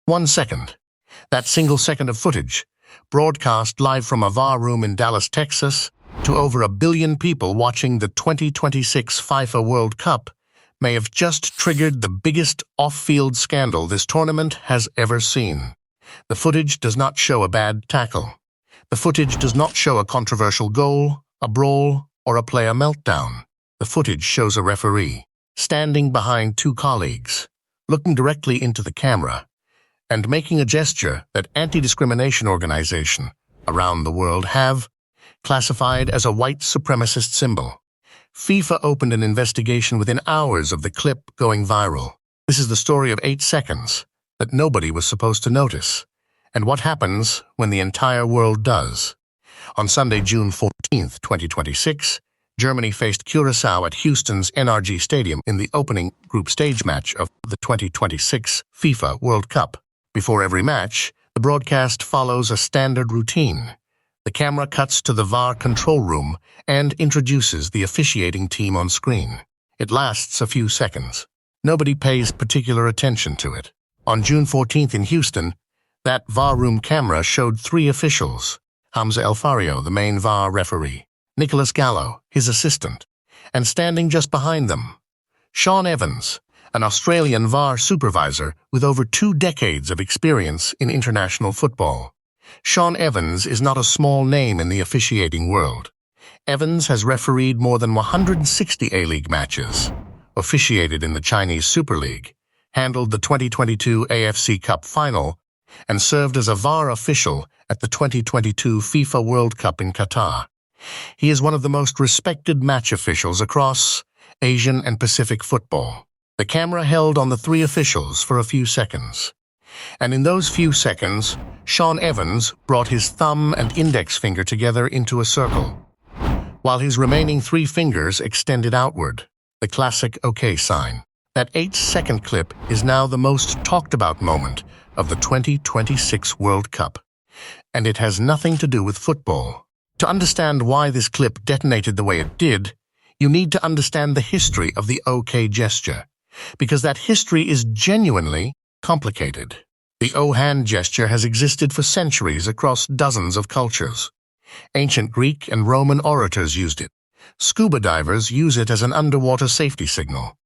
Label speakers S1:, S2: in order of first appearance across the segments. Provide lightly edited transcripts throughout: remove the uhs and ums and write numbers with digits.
S1: 1 second. That single second of footage, broadcast live from a VAR room in Dallas, Texas, to over 1 billion people watching the 2026 FIFA World Cup, may have just triggered the biggest off-field scandal this tournament has ever seen. The footage does not show a bad tackle. The footage does not show a controversial goal, a brawl, or a player meltdown. The footage shows a referee standing behind 2 colleagues, looking directly into the camera, and making a gesture that anti-discrimination organizations around the world have classified as a white supremacist symbol. FIFA opened an investigation within hours of the clip going viral. This is the story of 8 seconds that nobody was supposed to notice, and what happens when the entire world does. On Sunday, June 14, 2026, Germany faced Curaçao at Houston's NRG Stadium in the opening group stage match of the 2026 FIFA World Cup. Before every match, the broadcast follows a standard routine. The camera cuts to the VAR control room and introduces the officiating team on screen. It lasts a few seconds. Nobody pays particular attention to it. On June 14th in Houston, that VAR room camera showed 3 officials: Hamza El Fario, the main VAR referee, Nicholas Gallo, his assistant, and standing just behind them, Shaun Evans, an Australian VAR supervisor with over 2 decades of experience in international football. Shaun Evans is not a small name in the officiating world. Evans has refereed more than 160 A-League matches, officiated in the Chinese Super League, handled the 2022 AFC Cup final, and served as a VAR official at the 2022 FIFA World Cup in Qatar. He is one of the most respected match officials across Asian and Pacific football. The camera held on the 3 officials for a few seconds. And in those few seconds, Shaun Evans brought his thumb and index finger together into a circle, while his remaining 3 fingers extended outward, the classic OK sign. That 8-second clip is now the most talked about moment of the 2026 World Cup, and it has nothing to do with football. To understand why this clip detonated the way it did, you need to understand the history of the OK gesture, because that history is genuinely complicated. The O-hand gesture has existed for centuries across dozens of cultures. Ancient Greek and Roman orators used it. Scuba divers use it as an underwater safety signal.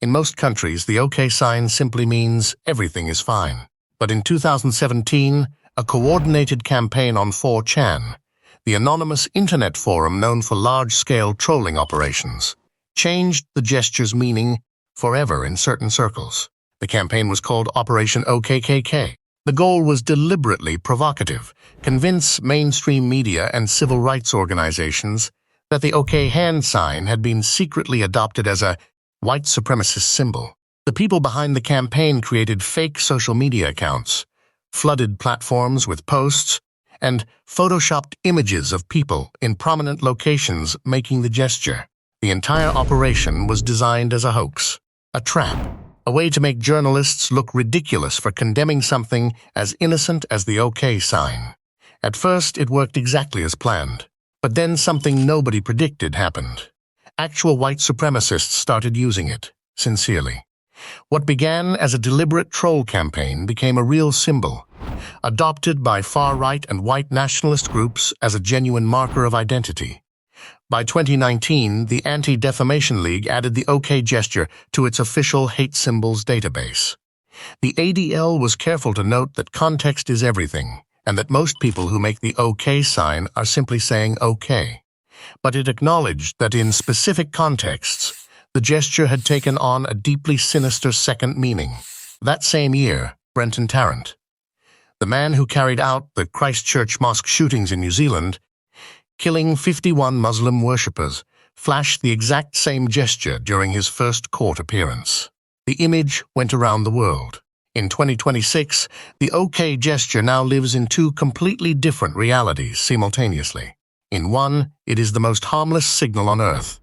S1: In most countries, the OK sign simply means everything is fine. But in 2017, a coordinated campaign on 4chan, the anonymous internet forum known for large-scale trolling operations, changed the gesture's meaning forever in certain circles. The campaign was called Operation OKKK. The goal was deliberately provocative, convince mainstream media and civil rights organizations that the OK hand sign had been secretly adopted as a white supremacist symbol. The people behind the campaign created fake social media accounts, flooded platforms with posts, and photoshopped images of people in prominent locations making the gesture. The entire operation was designed as a hoax, a trap, a way to make journalists look ridiculous for condemning something as innocent as the OK sign. At first, it worked exactly as planned, but then something nobody predicted happened. Actual white supremacists started using it, sincerely. What began as a deliberate troll campaign became a real symbol, adopted by far-right and white nationalist groups as a genuine marker of identity. By 2019, the Anti-Defamation League added the OK gesture to its official hate symbols database. The ADL was careful to note that context is everything, and that most people who make the OK sign are simply saying OK. But it acknowledged that in specific contexts, the gesture had taken on a deeply sinister second meaning. That same year, Brenton Tarrant, the man who carried out the Christchurch mosque shootings in New Zealand, killing 51 Muslim worshippers, flashed the exact same gesture during his first court appearance. The image went around the world. In 2026, the OK gesture now lives in 2 completely different realities simultaneously. In one, it is the most harmless signal on Earth.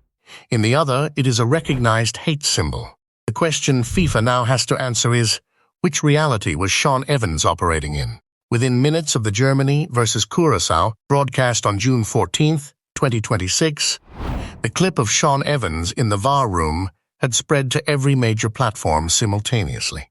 S1: In the other, it is a recognized hate symbol. The question FIFA now has to answer is, which reality was Shaun Evans operating in? Within minutes of the Germany versus Curaçao broadcast on June 14, 2026, the clip of Shaun Evans in the VAR room had spread to every major platform simultaneously.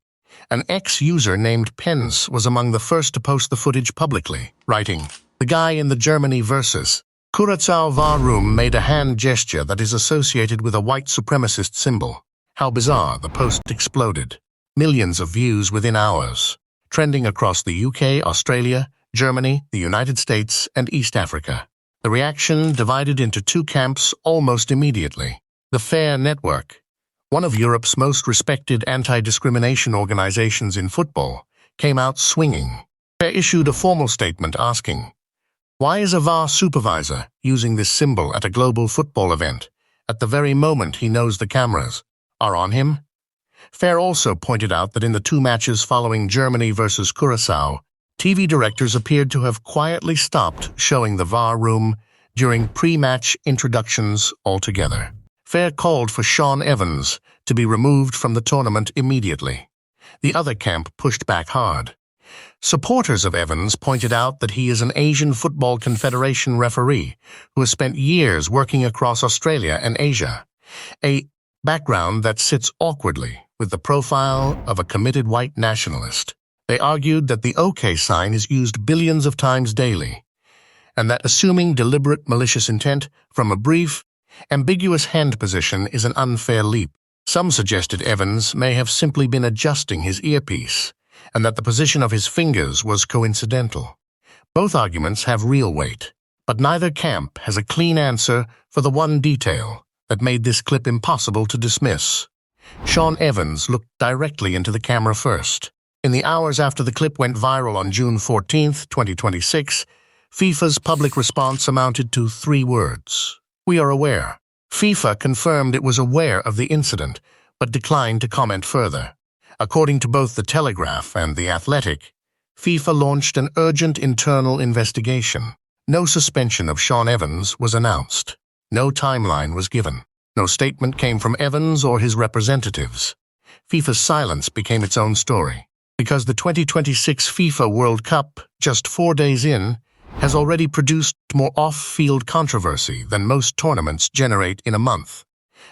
S1: An ex-user named Pence was among the first to post the footage publicly, writing, "The guy in the Germany versus Curaçao VAR room made a hand gesture that is associated with a white supremacist symbol. How bizarre," the post exploded. Millions of views within hours, trending across the UK, Australia, Germany, the United States, and East Africa. The reaction divided into two camps almost immediately. The FAIR Network, one of Europe's most respected anti-discrimination organizations in football, came out swinging. FAIR issued a formal statement asking, "Why is a VAR supervisor using this symbol at a global football event, at the very moment he knows the cameras are on him?" FAIR also pointed out that in the two matches following Germany versus Curaçao, TV directors appeared to have quietly stopped showing the VAR room during pre-match introductions altogether. FAIR called for Shaun Evans to be removed from the tournament immediately. The other camp pushed back hard. Supporters of Evans pointed out that he is an Asian Football Confederation referee who has spent years working across Australia and Asia, a background that sits awkwardly with the profile of a committed white nationalist. They argued that the OK sign is used billions of times daily, and that assuming deliberate malicious intent from a brief, ambiguous hand position is an unfair leap. Some suggested Evans may have simply been adjusting his earpiece, and that the position of his fingers was coincidental. Both arguments have real weight, but neither camp has a clean answer for the one detail that made this clip impossible to dismiss. Shaun Evans looked directly into the camera first. In the hours after the clip went viral on June 14, 2026, FIFA's public response amounted to 3 words. "We are aware." FIFA confirmed it was aware of the incident, but declined to comment further. According to both The Telegraph and The Athletic, FIFA launched an urgent internal investigation. No suspension of Shaun Evans was announced. No timeline was given. No statement came from Evans or his representatives. FIFA's silence became its own story, because the 2026 FIFA World Cup, just 4 days in, has already produced more off-field controversy than most tournaments generate in a month.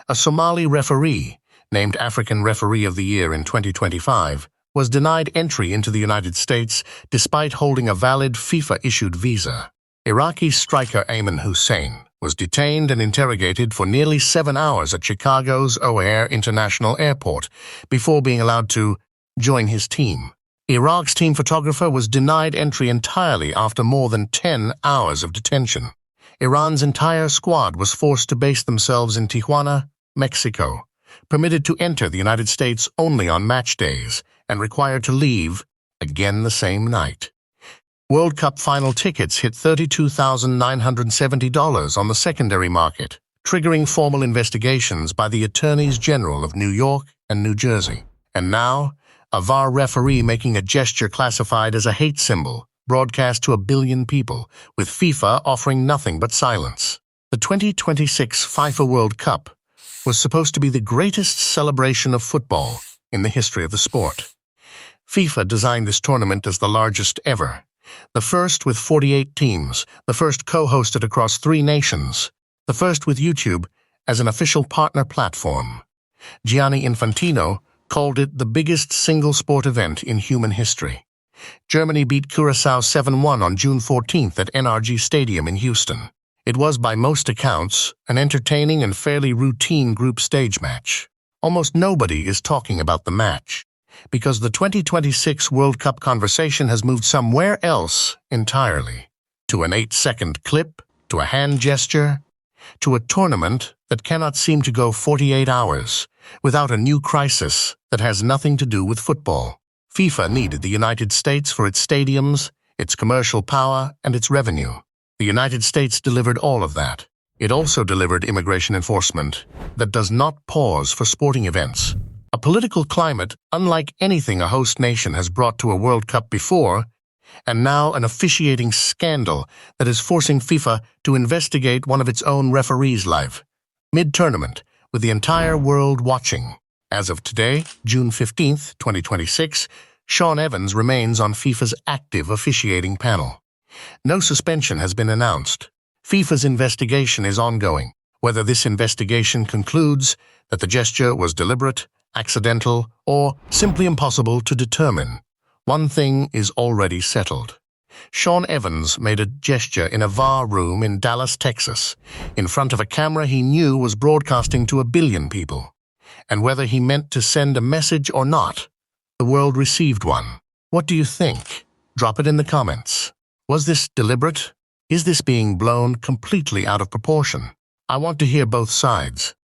S1: A Somali referee, named African Referee of the Year in 2025, was denied entry into the United States despite holding a valid FIFA-issued visa. Iraqi striker Ayman Hussein was detained and interrogated for nearly 7 hours at Chicago's O'Hare International Airport before being allowed to join his team. Iraq's team photographer was denied entry entirely after more than 10 hours of detention. Iran's entire squad was forced to base themselves in Tijuana, Mexico, permitted to enter the United States only on match days, and required to leave again the same night. World Cup final tickets hit $32,970 on the secondary market, triggering formal investigations by the Attorneys General of New York and New Jersey. And now, a VAR referee making a gesture classified as a hate symbol, broadcast to 1 billion people, with FIFA offering nothing but silence. The 2026 FIFA World Cup was supposed to be the greatest celebration of football in the history of the sport. FIFA designed this tournament as the largest ever, the first with 48 teams, the first co-hosted across 3 nations, the first with YouTube as an official partner platform. Gianni Infantino called it the biggest single sport event in human history. Germany beat Curaçao 7-1 on June 14th at NRG Stadium in Houston. It was, by most accounts, an entertaining and fairly routine group stage match. Almost nobody is talking about the match, because the 2026 World Cup conversation has moved somewhere else entirely. To an 8-second clip, to a hand gesture, to a tournament that cannot seem to go 48 hours without a new crisis that has nothing to do with football. FIFA needed the United States for its stadiums, its commercial power, and its revenue. The United States delivered all of that. It also delivered immigration enforcement that does not pause for sporting events. A political climate unlike anything a host nation has brought to a World Cup before, and now an officiating scandal that is forcing FIFA to investigate one of its own referees' life, mid-tournament, with the entire world watching. As of today, June 15th, 2026, Shaun Evans remains on FIFA's active officiating panel. No suspension has been announced. FIFA's investigation is ongoing. Whether this investigation concludes that the gesture was deliberate, accidental, or simply impossible to determine. One thing is already settled. Shaun Evans made a gesture in a VAR room in Dallas, Texas, in front of a camera he knew was broadcasting to 1 billion people. And whether he meant to send a message or not, the world received one. What do you think? Drop it in the comments. Was this deliberate? Is this being blown completely out of proportion? I want to hear both sides.